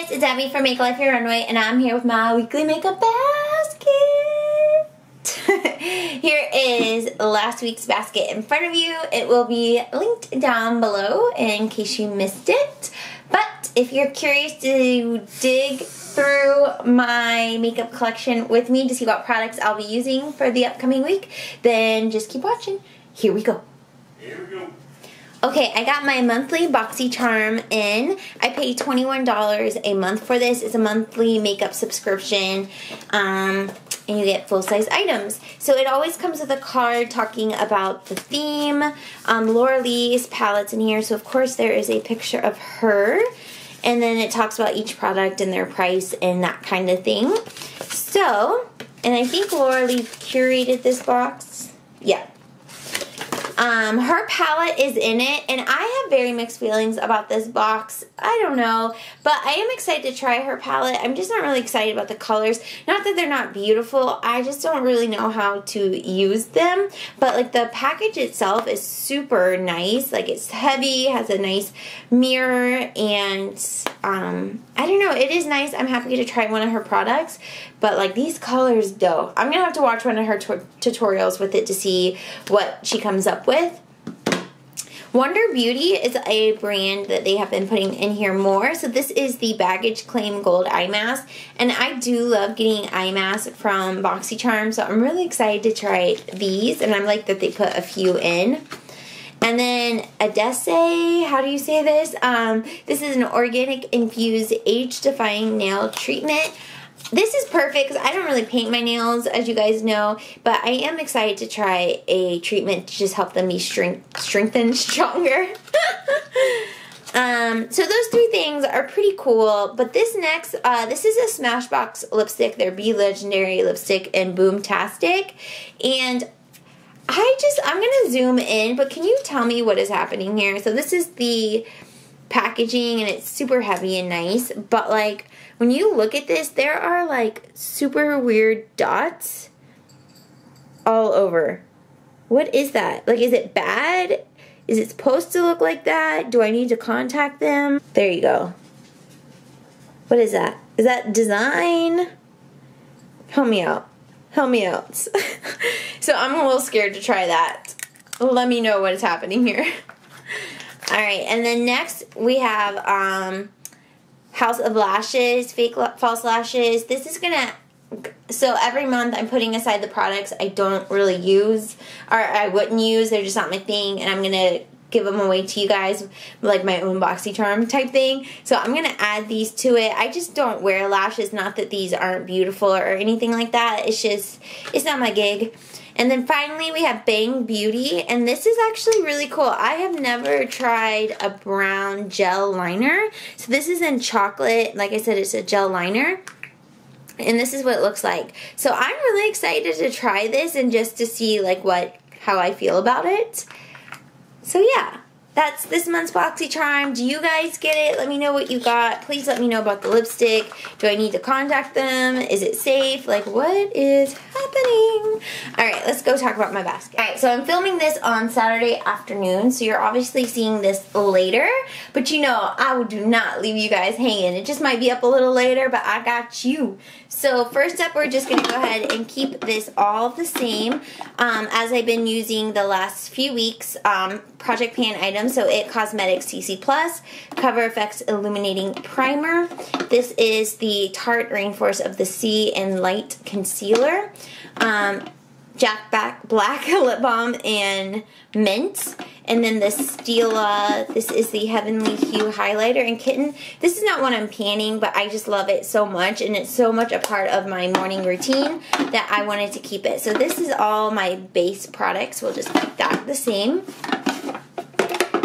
guys, it's Abby from Make Life Your Runway, and I'm here with my weekly makeup basket. Here is last week's basket in front of you. It will be linked down below in case you missed it. But if you're curious to dig through my makeup collection with me to see what products I'll be using for the upcoming week, then just keep watching. Here we go. Here we go. Okay, I got my monthly BoxyCharm in. I pay $21 a month for this. It's a monthly makeup subscription, and you get full-size items. So it always comes with a card talking about the theme. Laura Lee's palette's in here, so of course there is a picture of her. And then it talks about each product and their price and that kind of thing. So, and I think Laura Lee curated this box. Yeah. Her palette is in it, and I have very mixed feelings about this box. I don't know, but I am excited to try her palette. I'm just not really excited about the colors. Not that they're not beautiful, I just don't really know how to use them. But like the package itself is super nice. Like it's heavy, has a nice mirror, and I don't know, it is nice. I'm happy to try one of her products, but like these colors, though, I'm gonna have to watch one of her tutorials with it to see what she comes up with. Wonder Beauty is a brand that they have been putting in here more. So this is the Baggage Claim Gold Eye Mask. And I do love getting eye masks from BoxyCharm. So I'm really excited to try these. And I like that they put a few in. And then Adesse, how do you say this? This is an organic infused age-defying nail treatment. This is perfect because I don't really paint my nails, as you guys know, but I am excited to try a treatment to just help them be strengthened stronger. So those three things are pretty cool, but this next, this is a Smashbox lipstick, their Be Legendary lipstick in Boomtastic, and I'm going to zoom in, but can you tell me what is happening here? So this is the packaging, and it's super heavy and nice, but like when you look at this, there are like super weird dots all over. What is that? Like, is it bad? Is it supposed to look like that? Do I need to contact them? There you go. What is that? Is that design? Help me out. Help me out. So I'm a little scared to try that. Let me know what is happening here. Alright, and then next we have House of Lashes, fake false lashes. This is gonna, so every month I'm putting aside the products I don't really use, or I wouldn't use, they're just not my thing, and I'm gonna give them away to you guys, like my own BoxyCharm type thing. So I'm gonna add these to it. I just don't wear lashes, not that these aren't beautiful or anything like that, it's just, it's not my gig. And then finally we have Bang Beauty, and this is actually really cool. I have never tried a brown gel liner. So this is in chocolate. Like I said, it's a gel liner. And this is what it looks like. So I'm really excited to try this and just to see like how I feel about it. So yeah, that's this month's BoxyCharm. Do you guys get it? Let me know what you got. Please let me know about the lipstick. Do I need to contact them? Is it safe? Like, what is happening? Alright, let's go talk about my basket. Alright, so I'm filming this on Saturday afternoon, so you're obviously seeing this later, but you know, I do not leave you guys hanging. It just might be up a little later, but I got you. So first up, we're just going to go ahead and keep this all the same as I've been using the last few weeks. Project Pan items, so It Cosmetics CC Plus Cover FX Illuminating Primer. This is the Tarte Rainforest of the Sea and Light Concealer. Jack Black Lip Balm and Mint. And then the Stila, this is the Heavenly Hue Highlighter in Kitten. This is not one I'm panning, but I just love it so much, and it's so much a part of my morning routine that I wanted to keep it. So this is all my base products. We'll just keep that the same.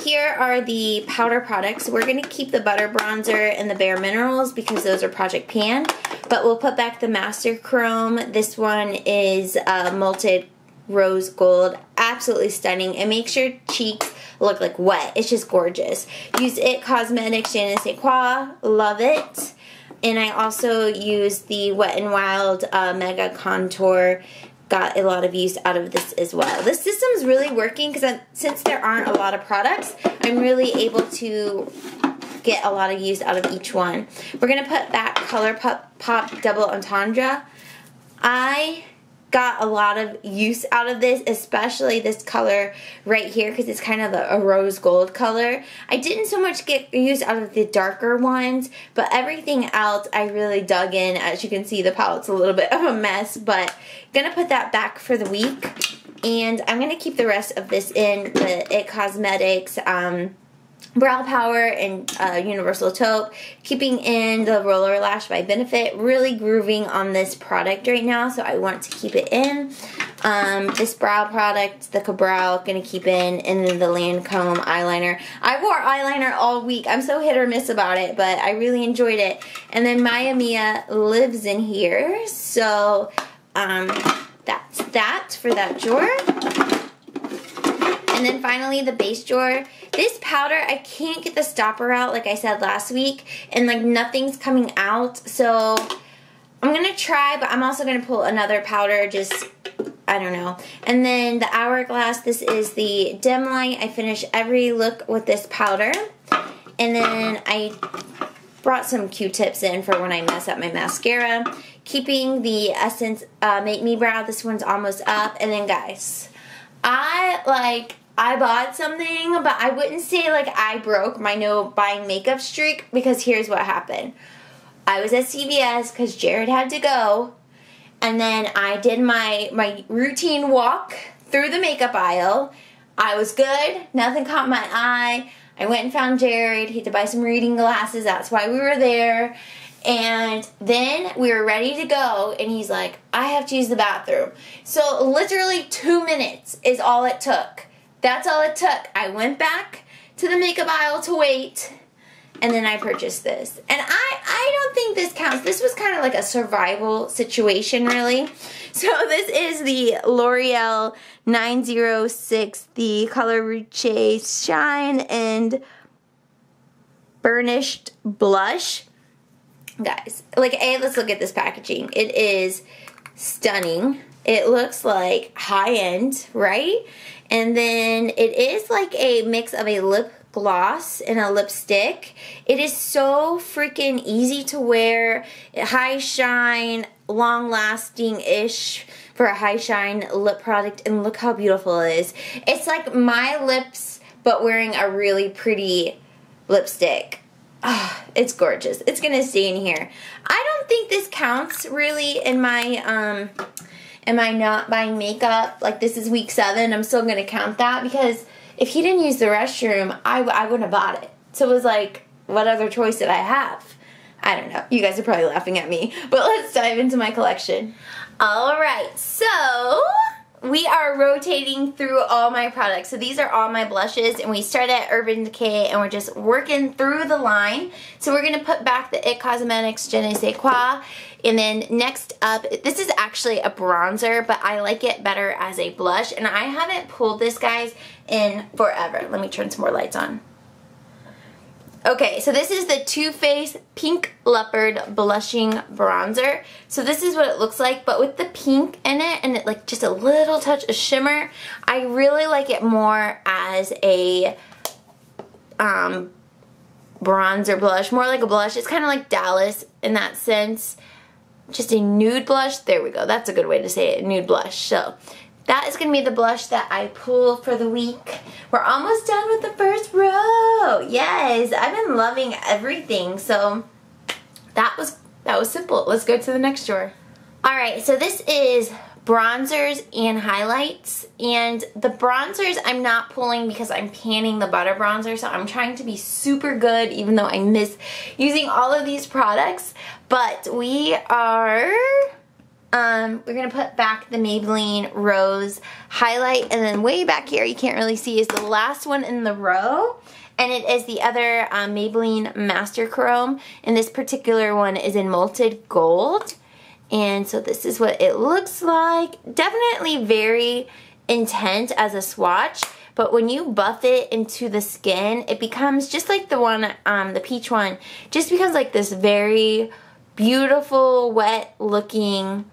Here are the powder products. We're going to keep the Butter Bronzer and the Bare Minerals because those are Project Pan. But we'll put back the Master Chrome. This one is Malted Rose Gold. Absolutely stunning. It makes your cheeks look like wet. It's just gorgeous. Use It Cosmetics Je ne sais quoi. Love it. And I also use the Wet n Wild Mega Contour. Got a lot of use out of this as well. This system is really working because since there aren't a lot of products, I'm really able to get a lot of use out of each one. We're going to put back Color Pop Double Entendre. I got a lot of use out of this, especially this color right here because it's kind of a rose gold color. I didn't so much get use out of the darker ones, but everything else I really dug in. As you can see, the palette's a little bit of a mess, but I'm going to put that back for the week. And I'm going to keep the rest of this in the It Cosmetics Brow Power and Universal Taupe, keeping in the Roller Lash by Benefit. Really grooving on this product right now, so I want to keep it in. This brow product, the Ka-Brow, gonna keep in, and then the Lancome eyeliner. I wore eyeliner all week. I'm so hit or miss about it, but I really enjoyed it. And then Maya Mia lives in here, so that's that for that drawer. And then finally the base drawer. This powder, I can't get the stopper out like I said last week, and like nothing's coming out, so I'm going to try, but I'm also going to pull another powder, just, I don't know. And then the Hourglass, this is the Dim Light. I finish every look with this powder. And then I brought some Q-tips in for when I mess up my mascara. Keeping the Essence Make Me Brow, this one's almost up. And then guys, I bought something, but I wouldn't say like I broke my no buying makeup streak, because here's what happened. I was at CVS because Jared had to go, and then I did my routine walk through the makeup aisle. I was good. Nothing caught my eye. I went and found Jared. He had to buy some reading glasses. That's why we were there. And then we were ready to go, and he's like, I have to use the bathroom. So literally 2 minutes is all it took. That's all it took. I went back to the makeup aisle to wait, and then I purchased this. And I don't think this counts. This was kind of like a survival situation, really. So this is the L'Oreal 906, the Color Rouge Shine and Burnished Blush. Guys, like, let's look at this packaging. It is stunning. It looks like high-end, right? And then it is like a mix of a lip gloss and a lipstick. It is so freaking easy to wear. High shine, long-lasting-ish for a high shine lip product. And look how beautiful it is. It's like my lips, but wearing a really pretty lipstick. Oh, it's gorgeous. It's going to stay in here. I don't think this counts really in my... Am I not buying makeup? Like, this is week 7. I'm still going to count that, because if he didn't use the restroom, I wouldn't have bought it. So it was like, what other choice did I have? I don't know. You guys are probably laughing at me. But let's dive into my collection. Alright, so we are rotating through all my products. So these are all my blushes, and we started at Urban Decay, and we're just working through the line. So we're going to put back the It Cosmetics Je ne sais quoi. And then next up, this is actually a bronzer, but I like it better as a blush. And I haven't pulled this, guys, in forever. Let me turn some more lights on. Okay, so this is the Too Faced Pink Leopard Blushing Bronzer. So this is what it looks like, but with the pink in it and it like just a little touch of shimmer. I really like it more as a bronzer blush, more like a blush. It's kind of like Dallas in that sense. Just a nude blush. There we go. That's a good way to say it, nude blush. So that is going to be the blush that I pull for the week. We're almost done with the first row. Yes, I've been loving everything. So that was simple. Let's go to the next drawer. Alright, so this is bronzers and highlights. And the bronzers I'm not pulling because I'm panning the butter bronzer. So I'm trying to be super good, even though I miss using all of these products. But we are... we're going to put back the Maybelline Rose highlight, and then way back here, you can't really see, is the last one in the row, and it is the other Maybelline Master Chrome, and this particular one is in Molted Gold, and so this is what it looks like. Definitely very intense as a swatch, but when you buff it into the skin, it becomes just like the one, the peach one, just becomes like this very beautiful, wet looking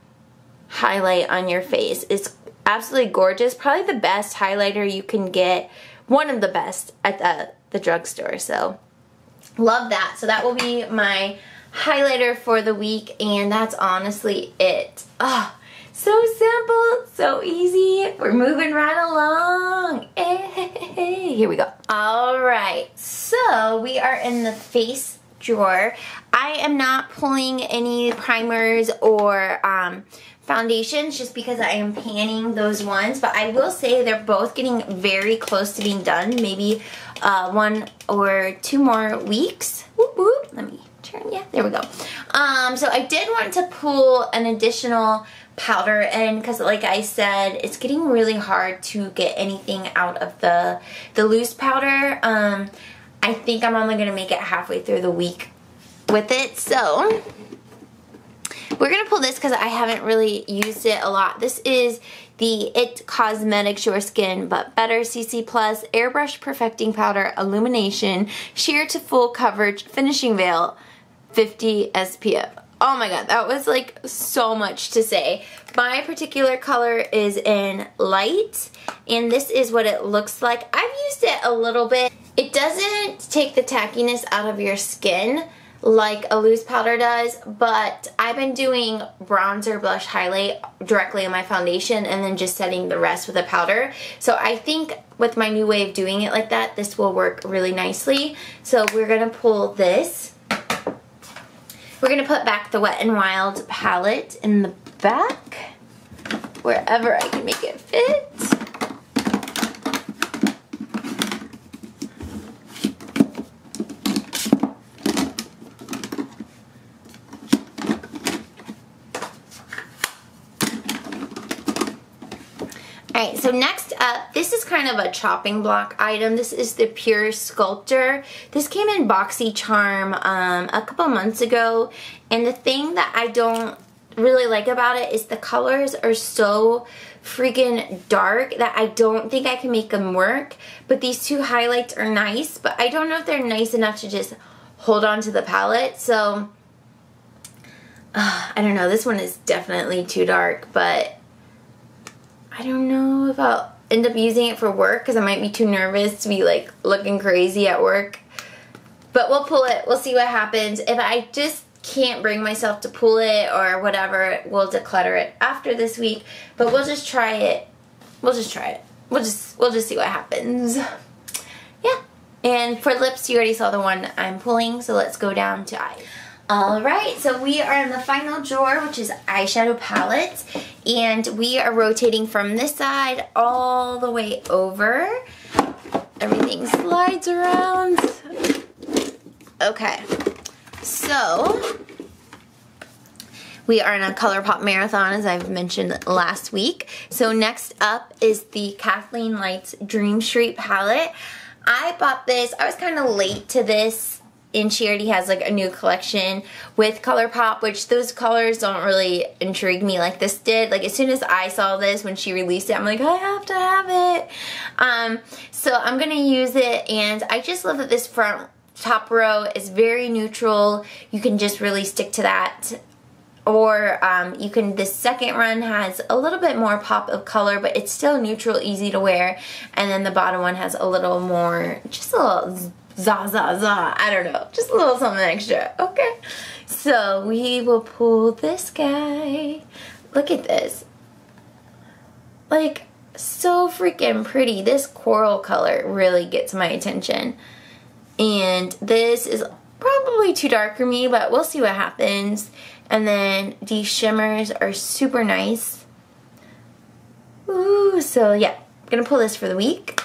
highlight on your face. It's absolutely gorgeous. Probably the best highlighter you can get. One of the best at the drugstore. So love that. So that will be my highlighter for the week, and that's honestly it. Oh, so simple, so easy. We're moving right along. Hey, here we go. All right, so we are in the face drawer. I am not pulling any primers or foundations just because I am panning those ones, but I will say they're both getting very close to being done. Maybe 1 or 2 more weeks. Whoop, whoop. Let me turn. Yeah, there we go. So I did want to pull an additional powder in because, like I said, it's getting really hard to get anything out of the loose powder. I think I'm only going to make it halfway through the week with it, so we're going to pull this because I haven't really used it a lot. This is the IT Cosmetics Your Skin But Better CC Plus Airbrush Perfecting Powder Illumination Sheer to Full Coverage Finishing Veil 50 SPF. Oh my god, that was like so much to say. My particular color is in light, and this is what it looks like. I've used it a little bit. It doesn't take the tackiness out of your skin like a loose powder does, but I've been doing bronzer, blush, highlight directly on my foundation and then just setting the rest with a powder. So I think with my new way of doing it like that, this will work really nicely. So we're gonna pull this. We're gonna put back the Wet n Wild palette in the back, wherever I can make it fit. Alright, so next up, this is kind of a chopping block item. This is the Pure Sculptor. This came in BoxyCharm a couple months ago, and the thing that I don't really like about it is the colors are so freaking dark that I don't think I can make them work. But these 2 highlights are nice, but I don't know if they're nice enough to just hold on to the palette. So, I don't know. This one is definitely too dark, but I don't know if I'll end up using it for work because I might be too nervous to be like looking crazy at work. But we'll pull it. We'll see what happens. If I just can't bring myself to pull it or whatever, we'll declutter it after this week. But we'll just try it. We'll just try it. We'll just see what happens. Yeah. And for lips, you already saw the one I'm pulling, so let's go down to eyes. Alright, so we are in the final drawer, which is eyeshadow palettes, and we are rotating from this side all the way over. Everything slides around. Okay, so we are in a ColourPop marathon, as I've mentioned last week. So next up is the Kathleen Lights Dream Street palette. I bought this, I was kind of late to this, and she already has like a new collection with ColourPop, which those colors don't really intrigue me like this did. Like as soon as I saw this when she released it, I'm like, I have to have it. So I'm gonna use it, and I just love that this front top row is very neutral. You can just really stick to that. Or you can, this second run has a little bit more pop of color, but it's still neutral, easy to wear. And then the bottom one has a little more, just a little I don't know, just a little something extra. Okay, so we will pull this guy. Look at this, like so freaking pretty. This coral color really gets my attention, and this is probably too dark for me, but we'll see what happens. And then these shimmers are super nice. Ooh, so yeah, I'm gonna pull this for the week.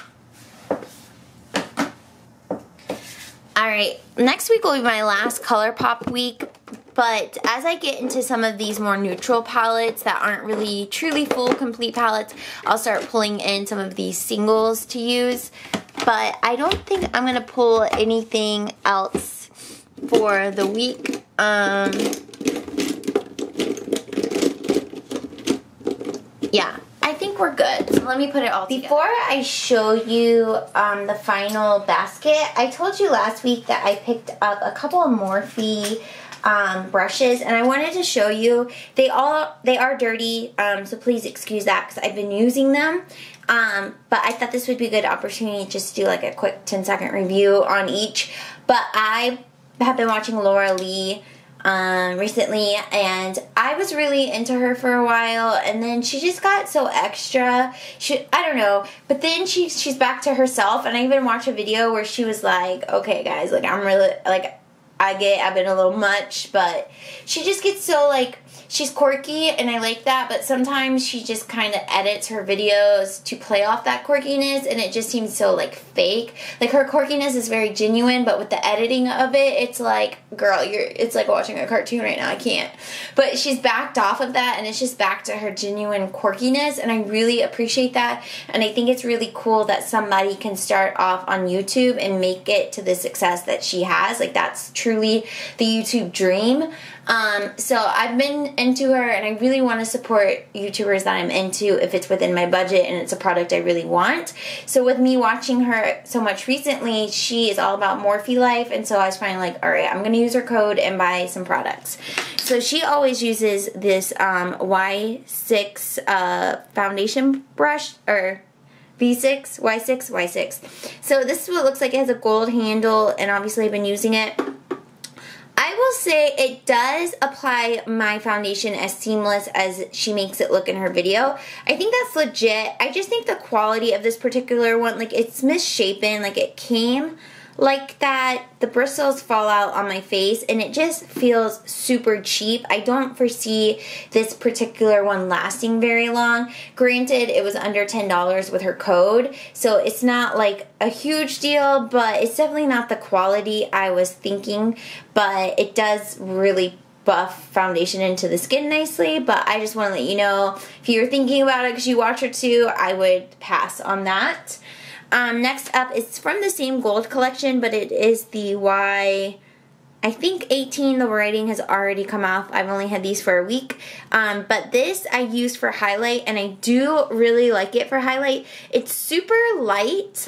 Alright, next week will be my last ColourPop week, but as I get into some of these more neutral palettes that aren't really truly full, complete palettes, I'll start pulling in some of these singles to use. But I don't think I'm going to pull anything else for the week. Yeah. I think we're good. So let me put it all together. Before I show you the final basket, I told you last week that I picked up a couple of Morphe brushes, and I wanted to show you. They are dirty, so please excuse that because I've been using them. But I thought this would be a good opportunity just to do like a quick 10-second review on each. But I have been watching Laura Lee recently, and I was really into her for a while, and then she just got so extra. I don't know, but then she's back to herself, and I even watched a video where she was like, okay guys, like I'm really, like I've been a little much, but she just gets so like, she's quirky, and I like that, but sometimes she just kind of edits her videos to play off that quirkiness, and it just seems so, like, fake. Like, her quirkiness is very genuine, but with the editing of it, it's like, girl, it's like watching a cartoon right now. I can't. But she's backed off of that, and it's just back to her genuine quirkiness, and I really appreciate that, and I think it's really cool that somebody can start off on YouTube and make it to the success that she has. Like, that's truly the YouTube dream. So I've been into her, and I really want to support YouTubers that I'm into if it's within my budget and it's a product I really want. So with me watching her so much recently, she is all about Morphe life, and so I was finally like, alright, I'm going to use her code and buy some products. So she always uses this Y6 foundation brush, or V6, Y6. So this is what it looks like. It has a gold handle, and obviously I've been using it. I will say it does apply my foundation as seamless as she makes it look in her video. I think that's legit. I just think the quality of this particular one, like, it's misshapen. Like, it came like that. The bristles fall out on my face, and it just feels super cheap. I don't foresee this particular one lasting very long. Granted, it was under $10 with her code, so it's not like a huge deal, but it's definitely not the quality I was thinking, but it does really buff foundation into the skin nicely. But I just want to let you know, if you're thinking about it because you watch her too, I would pass on that. Next up, it's from the same gold collection, but it is the I think 18, the writing has already come off. I've only had these for a week. But this I use for highlight, and I do really like it for highlight. It's super light.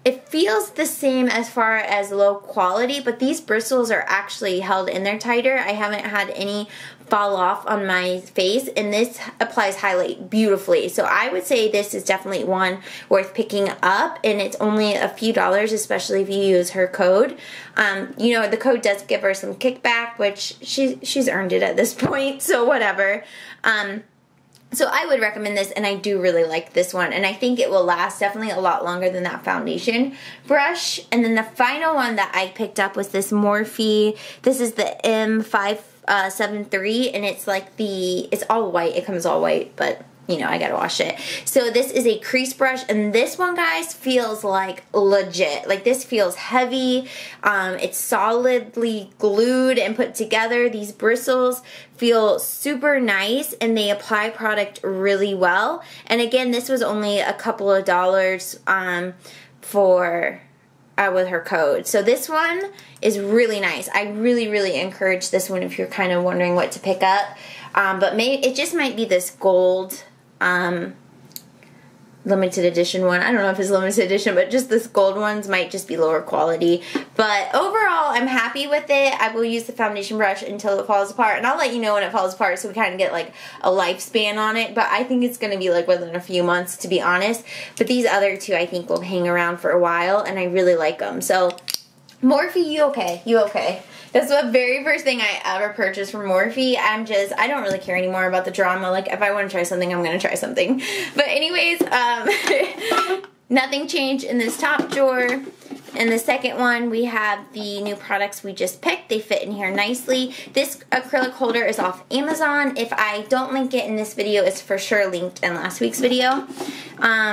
It feels the same as far as low quality, but these bristles are actually held in there tighter. I haven't had any fall off on my face, and this applies highlight beautifully. So I would say this is definitely one worth picking up, and it's only a few dollars, especially if you use her code. You know, the code does give her some kickback, which she's earned it at this point, so whatever. So I would recommend this, and I do really like this one, and I think it will last definitely a lot longer than that foundation brush. And then the final one that I picked up was this Morphe. This is the M573, and it's like it's all white. It comes all white, but you know, I gotta wash it. So this is a crease brush, and this one, guys, feels like legit. Like, this feels heavy. It's solidly glued and put together. These bristles feel super nice, and they apply product really well. And again, this was only a couple of dollars with her code. So this one is really nice. I really encourage this one if you're kind of wondering what to pick up. But maybe it just might be this gold limited edition one. I don't know if it's limited edition, but just this gold ones might just be lower quality. But overall, I'm happy with it. I will use the foundation brush until it falls apart, and I'll let you know when it falls apart so we kind of get like a lifespan on it. But I think it's going to be like within a few months, to be honest. But these other two I think will hang around for a while, and I really like them. So Morphe, you okay? You okay? That's the very first thing I ever purchased from Morphe. I don't really care anymore about the drama. Like, if I want to try something, I'm going to try something. But anyways, nothing changed in this top drawer. In the second one, we have the new products we just picked. They fit in here nicely. This acrylic holder is off Amazon. If I don't link it in this video, it's for sure linked in last week's video.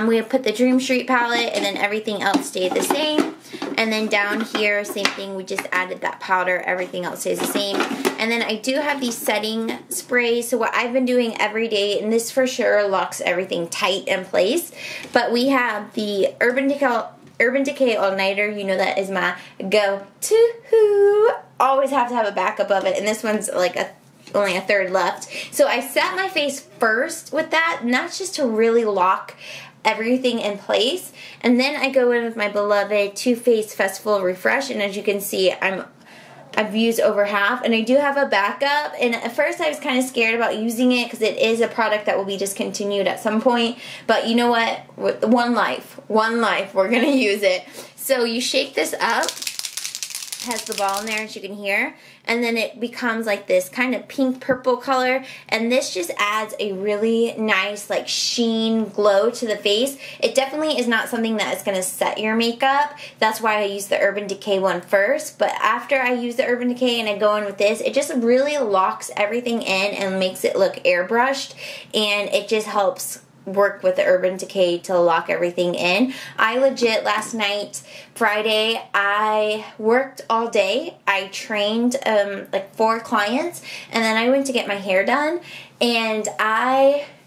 We have put the Dream Street palette, and then everything else stayed the same. And then down here, same thing, we just added that powder. Everything else stays the same. And then I do have these setting sprays. So what I've been doing every day, and this for sure locks everything tight in place, but we have the Urban Decay All-Nighter. You know that is my go-to. Always have to have a backup of it, and this one's like only a third left. So I set my face first with that, and that's just to really lock everything in place. And then I go in with my beloved Too Faced Festival Refresh, and as you can see, I've used over half, and I do have a backup. And at first I was kind of scared about using it because it is a product that will be discontinued at some point. But you know what? One life, we're gonna use it. So you shake this up, has the ball in there, as you can hear, and then it becomes like this kind of pink purple color, and this just adds a really nice like sheen glow to the face. It definitely is not something that is going to set your makeup. That's why I use the Urban Decay one first, but after I use the Urban Decay and I go in with this, it just really locks everything in and makes it look airbrushed, and it just helps work with the Urban Decay to lock everything in. I legit, last night, Friday, I worked all day. I trained like 4 clients, and then I went to get my hair done, and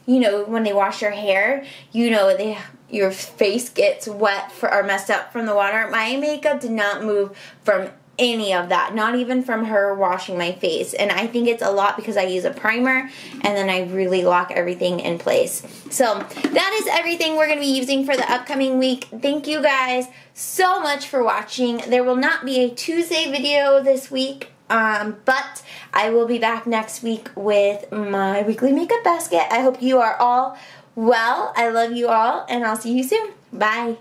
you know, when they wash your hair, you know, your face gets wet or messed up from the water. My makeup did not move from any of that, not even from her washing my face, and I think it's a lot because I use a primer and then I really lock everything in place. So that is everything we're going to be using for the upcoming week. Thank you guys so much for watching. There will not be a Tuesday video this week, but I will be back next week with my weekly makeup basket. I hope you are all well. I love you all, and I'll see you soon. Bye.